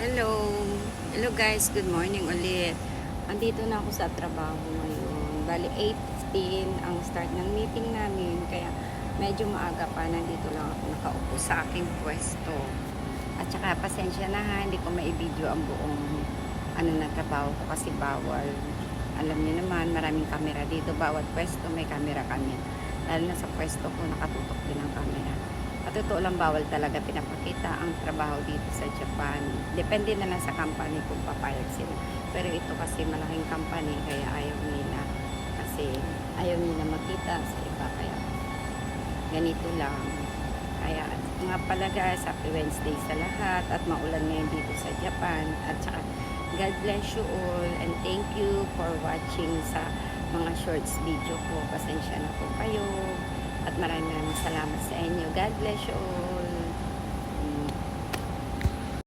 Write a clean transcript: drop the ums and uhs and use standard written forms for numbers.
Hello! Hello guys, good morning ulit. Andito na ako sa trabaho ngayon. Bali 8:15 ang start ng meeting namin. Kaya medyo maaga pa. Nandito lang ako nakaupo sa aking pwesto. At saka pasensya na ha, hindi ko maibideo ang buong na trabaho ko kasi bawal. Alam niyo naman, maraming camera dito. Bawat pwesto may camera kami. Lalo na sa pwesto ko, nakatutok din ang camera. At totoo lang, bawal talaga pinapakita ang trabaho dito sa Japan. Depende na lang sa company kung papayag sila. Pero ito kasi malaking company, kaya ayaw nila. Kasi ayaw nila makita sa iba. Kaya ganito lang. Kaya nga pala guys, happy Wednesday sa lahat. At maulan ngayon dito sa Japan. At saka God bless you all. And thank you for watching sa mga shorts video ko. Pasensya na po kayo. At maraming salamat sa inyo. God bless you all.